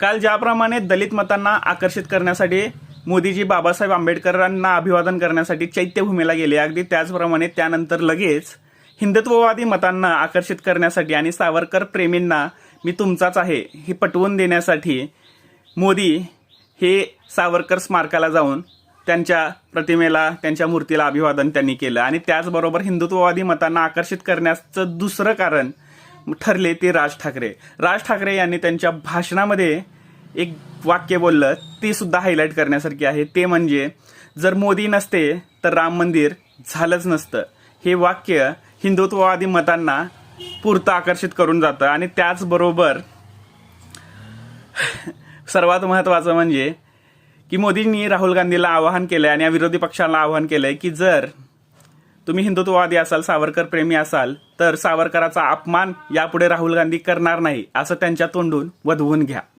काल ज्याप्रमाणे दलित मतांना आकर्षित करण्यासाठी मोदीजी बाबासाहेब आंबेडकरांना अभिवादन करण्यासाठी चैत्यभूमीला गेले, अगदी त्याचप्रमाणे त्यानंतर लगेच हिंदुत्ववादी मतांना आकर्षित करण्यासाठी आणि सावरकर प्रेमींना मी तुमचाच आहे हे पटवून देण्यासाठी मोदी हे सावरकर स्मारकाला जाऊन त्यांच्या प्रतिमेला, त्यांच्या मूर्तीला अभिवादन त्यांनी केलं. आणि त्याचबरोबर हिंदुत्ववादी मतांना आकर्षित करण्याचं दुसरं कारण ठरले ते राज ठाकरे यांनी त्यांच्या भाषणामध्ये एक वाक्य बोललं, ते सुद्धा हायलाईट करण्यासारखे आहे. ते म्हणजे, जर मोदी नसते तर राम मंदिर झालंच नसतं. हे वाक्य हिंदुत्ववादी मतांना पुरतं आकर्षित करून जातं. आणि त्याचबरोबर सर्वात महत्त्वाचं म्हणजे की मोदींनी राहुल गांधीला आवाहन केलंय आणि या विरोधी पक्षाला आवाहन केलंय की जर तुम्ही हिंदुत्ववादी असाल, सावरकर प्रेमी असाल, तर सावरकराचा अपमान यापुढे राहुल गांधी करणार नाही असं त्यांच्या तोंडून वधवून घ्या.